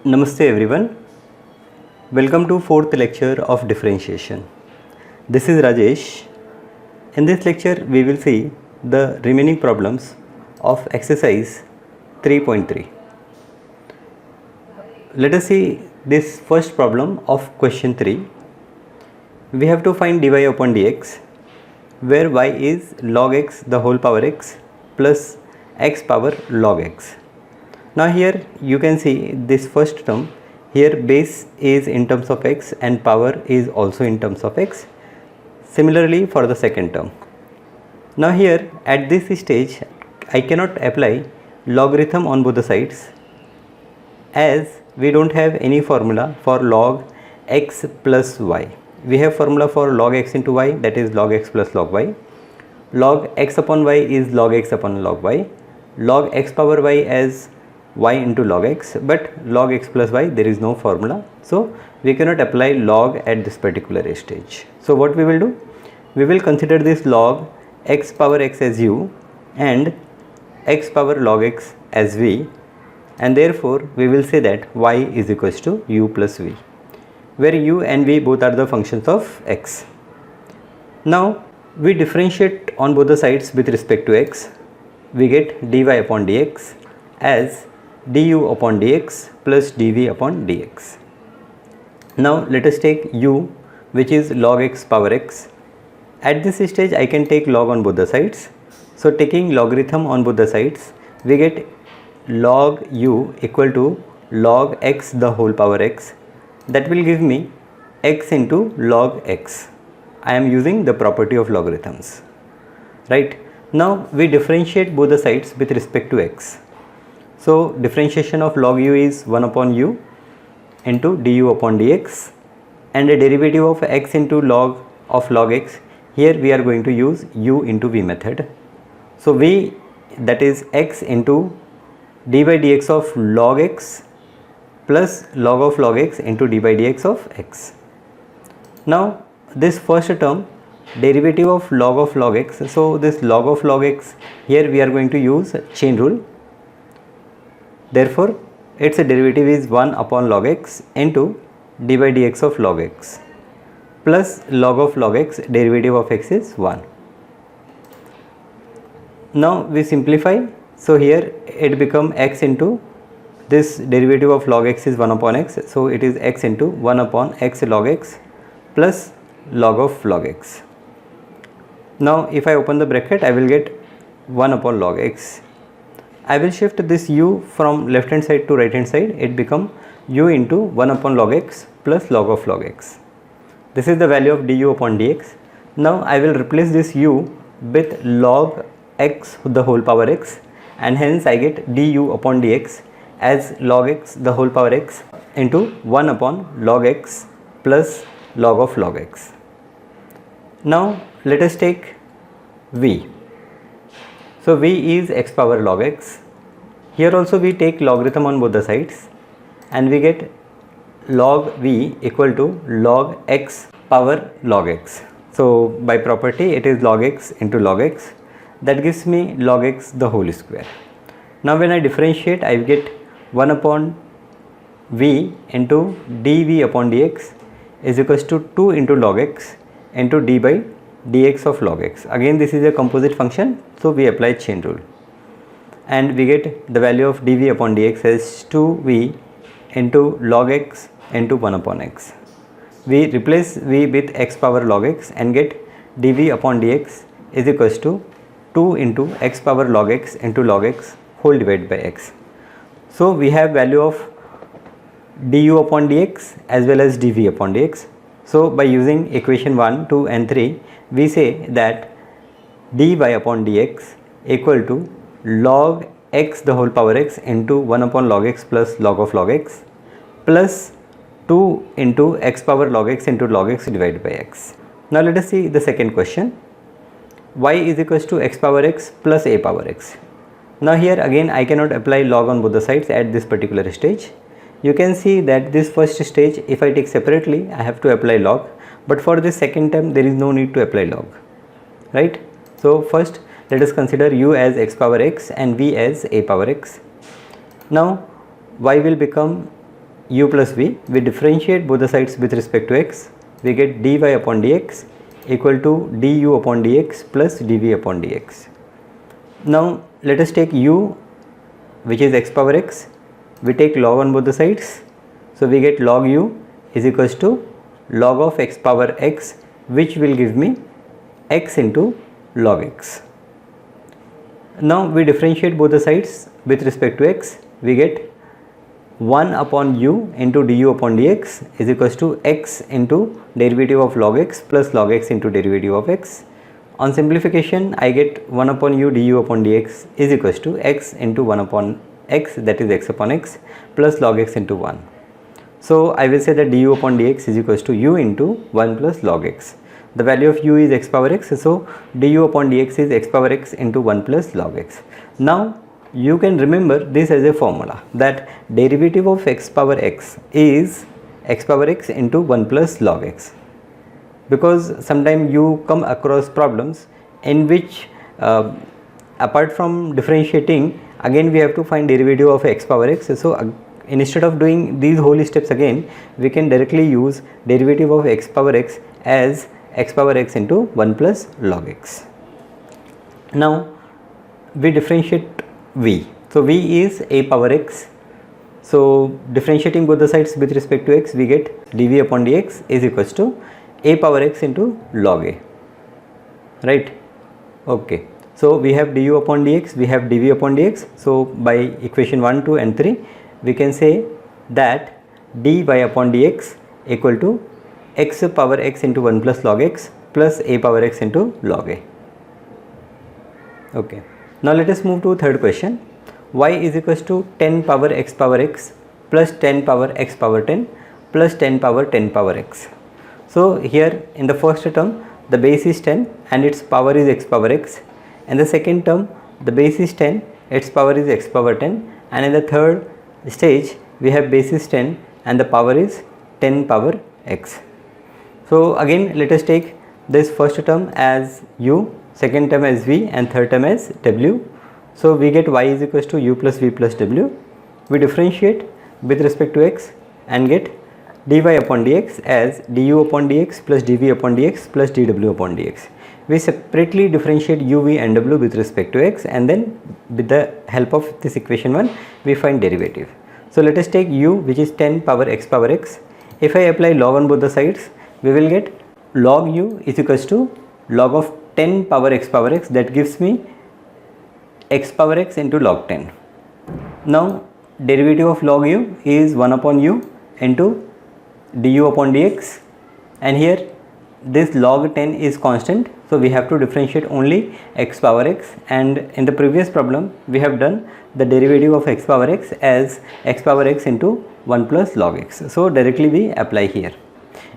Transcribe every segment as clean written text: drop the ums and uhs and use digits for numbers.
Namaste everyone. Welcome to fourth lecture of differentiation. This is Rajesh. In this lecture we will see the remaining problems of exercise 3.3. Let us see this first problem of question 3. We have to find dy upon dx where y is log x the whole power x plus x power log x. Now here you can see this first term, here base is in terms of x and power is also in terms of x. Similarly for the second term. Now here at this stage I cannot apply logarithm on both the sides as we don't have any formula for log x plus y. We have formula for log x into y, that is log x plus log y. Log x upon y is log x upon log y. Log x power y as y into log x, but log x plus y there is no formula, so we cannot apply log at this particular stage. So what we will do, we will consider this log x power x as u and x power log x as v, and therefore we will say that y is equals to u plus v, where u and v both are the functions of x. Now we differentiate on both the sides with respect to x. We get dy upon dx as du upon dx plus dv upon dx. Now let us take u, which is log x power x. At this stage I can take log on both the sides. So taking logarithm on both the sides, we get log u equal to log x the whole power x. That will give me x into log x. I am using the property of logarithms, right? Now we differentiate both the sides with respect to x. So differentiation of log u is 1 upon u into du upon dx, and a derivative of x into log of log x, here we are going to use u into v method. So v, that is x into d by dx of log x plus log of log x into d by dx of x. Now this first term, derivative of log x, so this log of log x, here we are going to use chain rule. Therefore its derivative is 1 upon log x into d by dx of log x plus log of log x, derivative of x is 1. Now we simplify, so here it become x into this derivative of log x is 1 upon x, so it is x into 1 upon x log x plus log of log x. Now if I open the bracket, I will get 1 upon log x. I will shift this u from left hand side to right hand side, it become u into 1 upon log x plus log of log x. This is the value of du upon dx. Now I will replace this u with log x the whole power x, and hence I get du upon dx as log x the whole power x into 1 upon log x plus log of log x. Now let us take v. So v is x power log x. Here also we take logarithm on both the sides and we get log v equal to log x power log x. So by property it is log x into log x, that gives me log x the whole square. Now when I differentiate, I get 1 upon v into dv upon dx is equals to 2 into log x into d by dx of log x. Again this is a composite function, so we apply chain rule and we get the value of dv upon dx as 2v into log x into 1 upon x. We replace v with x power log x and get dv upon dx is equals to 2 into x power log x into log x whole divided by x. So we have value of du upon dx as well as dv upon dx. So by using equation 1, 2 and 3, we say that dy upon dx equal to log x the whole power x into 1 upon log x plus log of log x plus 2 into x power log x into log x divided by x. Now let us see the second question. Y is equals to x power x plus a power x. Now here again I cannot apply log on both the sides at this particular stage. You can see that this first stage, if I take separately, I have to apply log, but for this second term there is no need to apply log, right? So first let us consider u as x power x and v as a power x. Now y will become u plus v, we differentiate both the sides with respect to x, we get dy upon dx equal to du upon dx plus dv upon dx. Now let us take u, which is x power x, we take log on both the sides, so we get log u is equals to log of x power x, which will give me x into log x. Now we differentiate both the sides with respect to x, we get 1 upon u into du upon dx is equals to x into derivative of log x plus log x into derivative of x. On simplification, I get 1 upon u du upon dx is equals to x into 1 upon x, that is x upon x, plus log x into 1. So I will say that du upon dx is equals to u into 1 plus log x. The value of u is x power x, so du upon dx is x power x into 1 plus log x. Now you can remember this as a formula, that derivative of x power x is x power x into 1 plus log x, because sometimes you come across problems in which apart from differentiating, again we have to find derivative of x power x. So instead of doing these whole steps again, we can directly use derivative of x power x as x power x into 1 plus log x. Now we differentiate v. So v is a power x. So differentiating both the sides with respect to x, we get dv upon dx is equals to a power x into log a, right? Okay, so we have du upon dx, we have dv upon dx. So by equation 1, 2 and 3, we can say that dy upon dx equal to x power x into 1 plus log x plus a power x into log a. Okay, now let us move to third question. Y is equals to 10 power x plus 10 power x power 10 plus 10 power 10 power x. So here in the first term the base is 10 and its power is x power x. In the second term the base is 10, its power is x power 10, and in the third stage we have base is 10 and the power is 10 power x. So again let us take this first term as u, second term as v, and third term as w. So we get y is equals to u plus v plus w. We differentiate with respect to x and get dy upon dx as du upon dx plus dv upon dx plus dw upon dx. We separately differentiate u, v and w with respect to x, and then with the help of this equation 1 we find derivative. So let us take u, which is 10 power x power x. If I apply log on both the sides, we will get log u is equals to log of 10 power x power x, that gives me x power x into log 10. Now derivative of log u is 1 upon u into du upon dx, and here this log 10 is constant, so we have to differentiate only x power x, and in the previous problem we have done the derivative of x power x as x power x into 1 plus log x. So directly we apply here.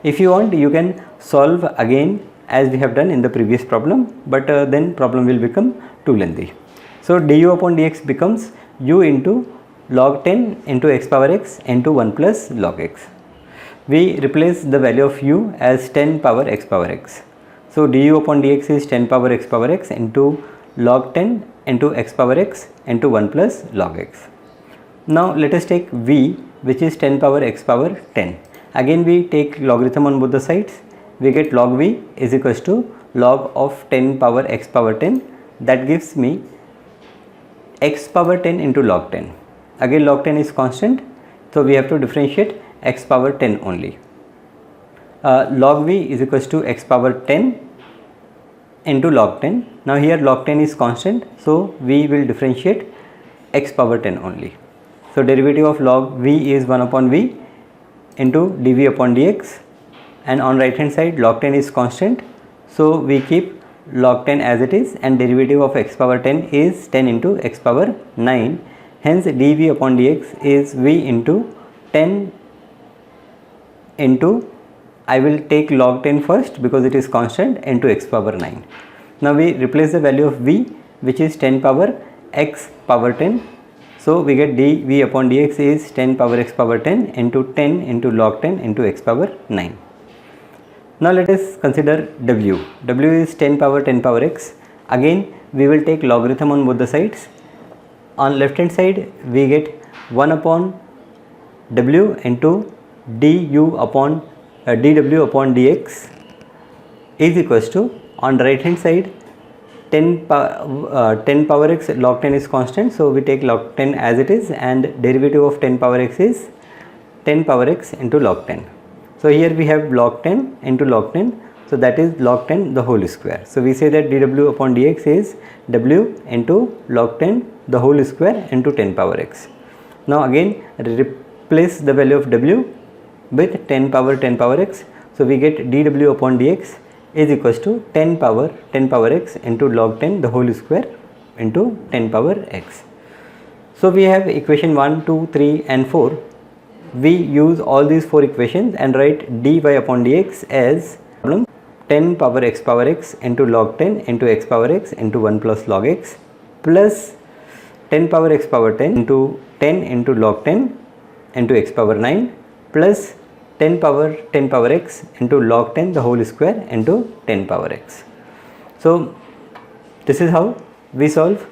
If you want, you can solve again as we have done in the previous problem, but then problem will become too lengthy. So du upon dx becomes u into log 10 into x power x into 1 plus log x. We replace the value of u as 10 power x power x. So du upon dx is 10 power x power x into log 10 into x power x into 1 plus log x. Now let us take v, which is 10 power x power 10. Again we take logarithm on both the sides. We get log v is equals to log of 10 power x power 10, that gives me x power 10 into log 10. Again log 10 is constant, so we have to differentiate x power 10 only. Log v is equals to x power 10 into log 10. Now here log 10 is constant, so we will differentiate x power 10 only. So derivative of log v is 1 upon v into dv upon dx, and on right hand side log 10 is constant, so we keep log 10 as it is, and derivative of x power 10 is 10 into x power 9. Hence dv upon dx is v into 10 into, I will take log 10 first because it is constant, into x power 9. Now we replace the value of v, which is 10 power x power 10. So we get dv upon dx is 10 power x power 10 into 10 into log 10 into x power 9. Now let us consider w. W is 10 power 10 power x. Again we will take logarithm on both the sides. On left hand side we get 1 upon w into du upon dw upon dx is equals to, on the right hand side 10 power x log 10 is constant, so we take log 10 as it is, and derivative of 10 power x is 10 power x into log 10. So here we have log 10 into log 10, so that is log 10 the whole square. So we say that dw upon dx is w into log 10 the whole square into 10 power x. Now again replace the value of w with 10 power x, so we get dw upon dx is equals to 10 power x into log 10 the whole square into 10 power x. So we have equation 1, 2, 3 and 4. We use all these 4 equations and write dy upon dx as 10 power x into log 10 into x power x into 1 plus log x plus 10 power x power 10 into 10 into log 10 into x power 9 plus 10 power x into log 10 the whole square into 10 power x. So this is how we solve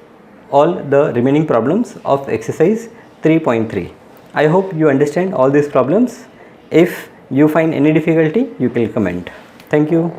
all the remaining problems of exercise 3.3. I hope you understand all these problems. If you find any difficulty, you can comment. Thank you.